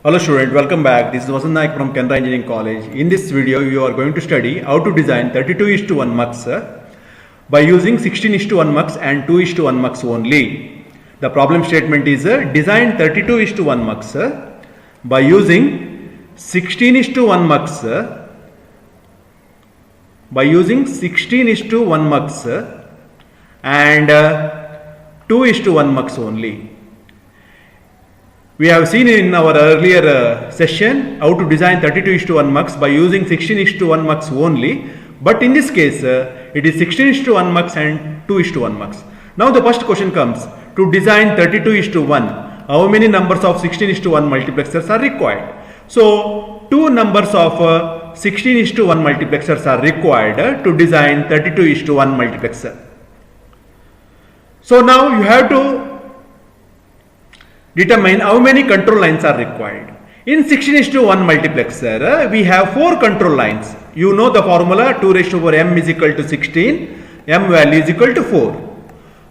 Hello student, welcome back. This is Vasan Naik from Canara Engineering College. In this video, you are going to study how to design 32:1 mux by using 16:1 mux and 2:1 mux only. The problem statement is design 32:1 mux by using 16:1 mux and 2:1 mux only. We have seen in our earlier session how to design 32:1 mux by using 16:1 mux only, but in this case it is 16:1 mux and 2:1 mux. Now the first question comes, to design 32:1, how many numbers of 16:1 multiplexers are required? So two numbers of 16:1 multiplexers are required to design 32:1 multiplexer. So now you have to determine how many control lines are required. In 16:1 multiplexer, we have 4 control lines. You know the formula, 2 raised to power m is equal to 16, m value is equal to 4.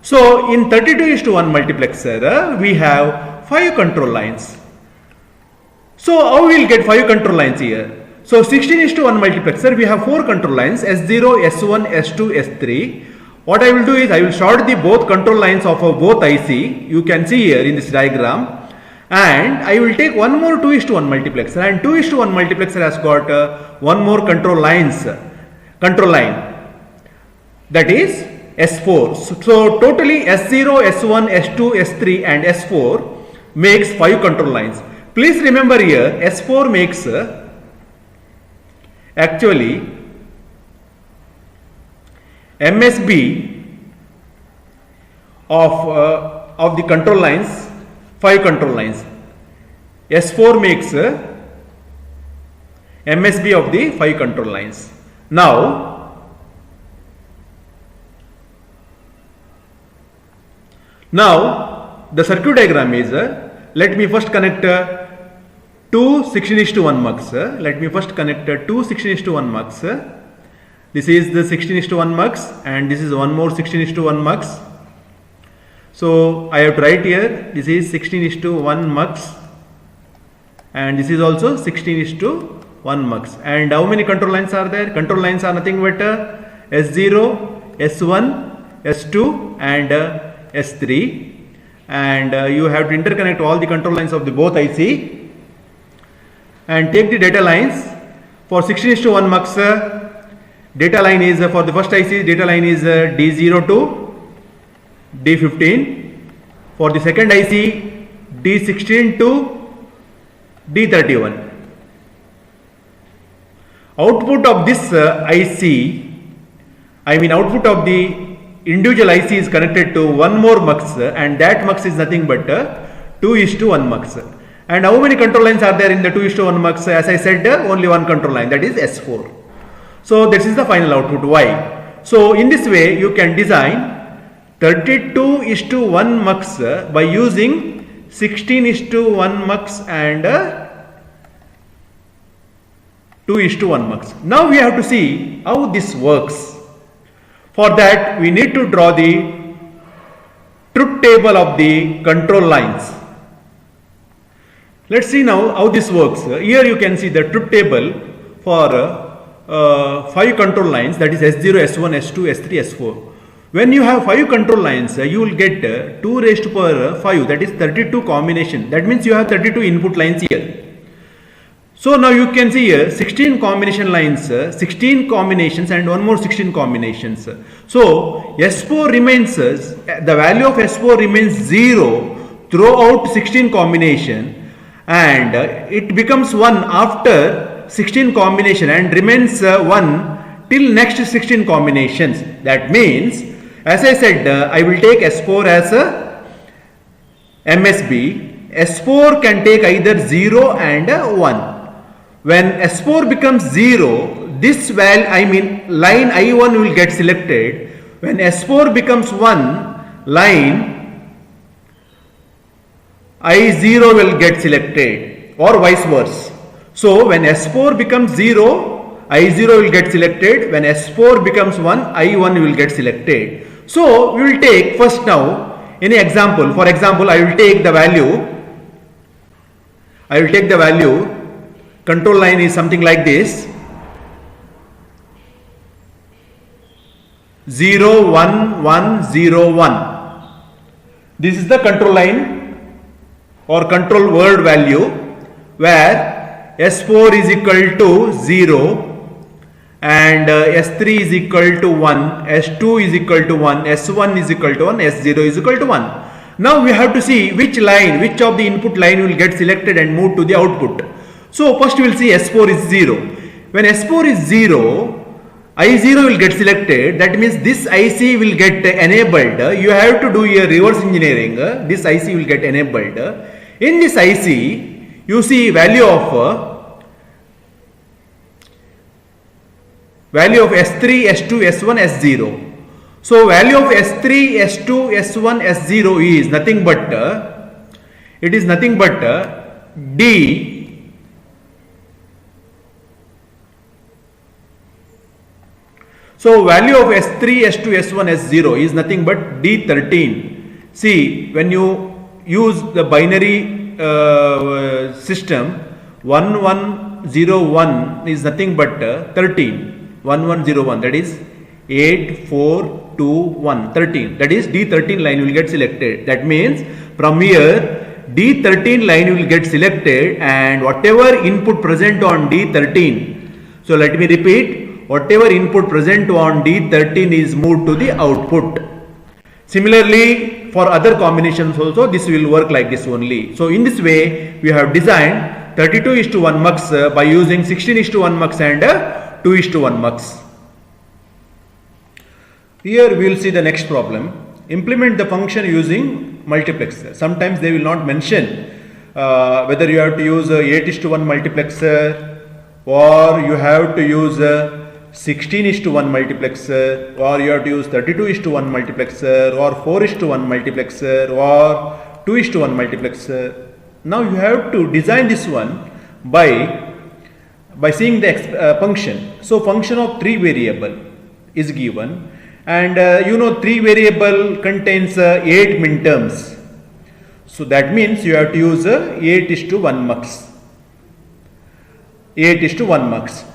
So in 32:1 multiplexer, we have 5 control lines. So how we will get 5 control lines here? So 16:1 multiplexer, we have 4 control lines, S0, S1, S2, S3. What I will do is I will short the both control lines of both IC. You can see here in this diagram, and I will take one more 2:1 multiplexer, and 2:1 multiplexer has got one more control line, that is S4. So totally S0, S1, S2, S3 and S4 makes 5 control lines. Please remember here S4 makes actually MSB of the control lines, 5 control lines. S4 makes MSB of the 5 control lines. Now the circuit diagram is, let me first connect two 16:1 mux. Let me first connect two 16:1 mux. This is the 16:1 mux and this is one more 16:1 mux. So I have to write here, this is 16:1 mux and this is also 16:1 mux. And how many control lines are there? Control lines are nothing but S0, S1, S2 and S3, and you have to interconnect all the control lines of the both IC and take the data lines. For 16:1 mux, data line is, for the first IC, data line is D0 to D15. For the second IC, D16 to D31. Output of this output of the individual IC is connected to one more mux, and that mux is nothing but 2:1 mux. And how many control lines are there in the 2:1 mux? As I said, only one control line, that is S4. So this is the final output Y. So in this way you can design 32:1 mux by using 16:1 mux and 2:1 mux. Now we have to see how this works. For that we need to draw the truth table of the control lines. Let's see now how this works. Here you can see the truth table for 5 control lines, that is S0, S1, S2, S3, S4. When you have 5 control lines, you will get 2 raised to power 5, that is 32 combination. That means you have 32 input lines here. So now you can see here 16 combination lines, 16 combinations and one more 16 combinations. So S4 remains, the value of S4 remains 0 throughout 16 combination, and it becomes 1 after 16 combination and remains 1 till next 16 combinations. That means, as I said, I will take S4 as a MSB. S4 can take either 0 and 1. When S4 becomes 0, this line I1 will get selected. When S4 becomes 1, line I0 will get selected, or vice versa. So when S4 becomes 0, I0 will get selected. When S4 becomes 1, I1 will get selected. So we will take first now any example. For example, I will take the value I will take the value. Control line is something like this. 0, 1, 1, 0, 1. This is the control line or control word value, where S4 is equal to 0 and S3 is equal to 1, S2 is equal to 1, S1 is equal to 1, S0 is equal to 1. Now we have to see which of the input line will get selected and moved to the output. So first we will see S4 is 0. When S4 is 0, I0 will get selected. That means this IC will get enabled. You have to do a reverse engineering. This IC will get enabled. In this IC, you see value of S3, S2, S1, S0. So value of S3, S2, S1, S0 is nothing but D. So value of S3, S2, S1, S0 is nothing but D13. See, when you use the binary system, 1101 is nothing but 13. 1101, that is 8, 4, 2, 1, 13. That is D13 line will get selected. That means from here D13 line will get selected, and whatever input present on D13. So let me repeat. Whatever input present on D13 is moved to the output. Similarly, for other combinations also, this will work like this only. So in this way, we have designed 32:1 mux by using 16:1 mux and 2:1 mux. Here we will see the next problem. Implement the function using multiplexer. Sometimes they will not mention whether you have to use a 8:1 multiplexer or you have to use 16:1 multiplexer, or you have to use 32:1 multiplexer, or 4:1 multiplexer, or 2:1 multiplexer. Now you have to design this one by seeing the function. So function of 3 variable is given, and 3 variable contains 8 minterms. So that means you have to use 8:1 mux. 8:1 mux.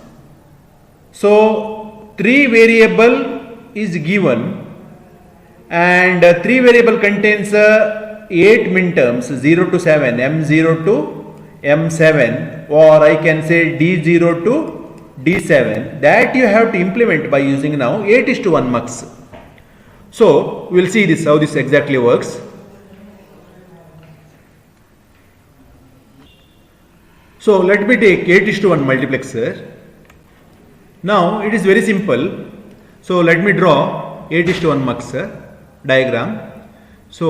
So 3 variable is given, and 3 variable contains 8 minterms 0 to 7, M0 to M7, or I can say D0 to D7, that you have to implement by using now 8:1 mux. So we will see this, how this exactly works. So let me take 8:1 multiplexer. Now it is very simple. So let me draw 8:1 mux diagram. So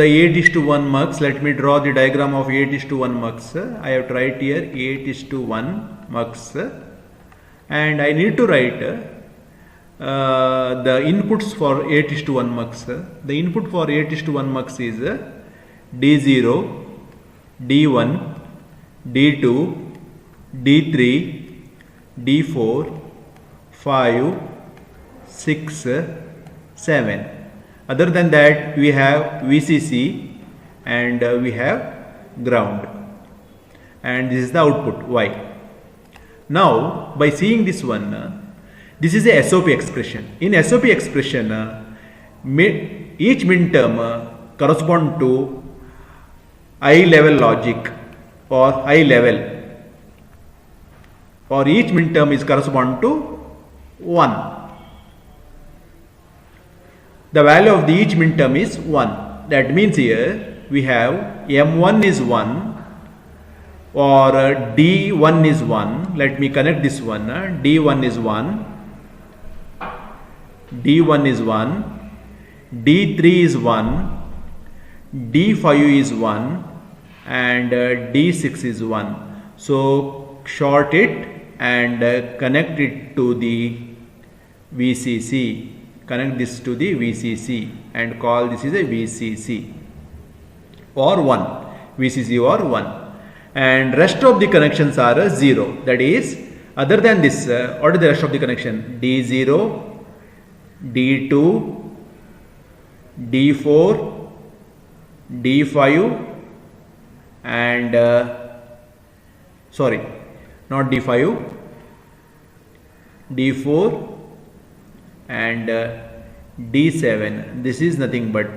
the 8:1 mux, let me draw the diagram of 8:1 mux. I have to write here 8:1 mux, and I need to write the inputs for 8:1 mux. The input for 8:1 mux is D0, D1, D2, D3, D4, 5, 6, 7. Other than that, we have VCC and we have ground, and this is the output Y. Now by seeing this one, this is a SOP expression. In SOP expression, each minterm correspond to I level logic or I level, or each minterm is correspond to 1. The value of the each minterm is 1. That means here we have M1 is 1 or D1 is 1. Let me connect this one. D1 is 1. D1 is 1, D3 is 1, D5 is 1, and D6 is 1. So short it and connect it to the VCC. Connect this to the VCC and call this is a VCC or 1. VCC or 1. And rest of the connections are 0. That is Other than this, what is the rest of the connection? D0, D2, D4, D5 and sorry, not D5, D4 and D7. This is nothing but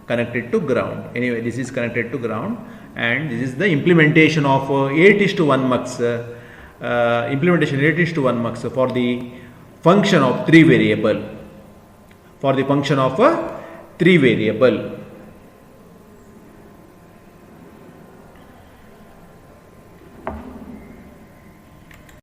connected to ground. Anyway, this is connected to ground, and this is the implementation of 8:1 mux. Implementation 8:1 mux for the function of 3 variable. For the function of a 3 variable.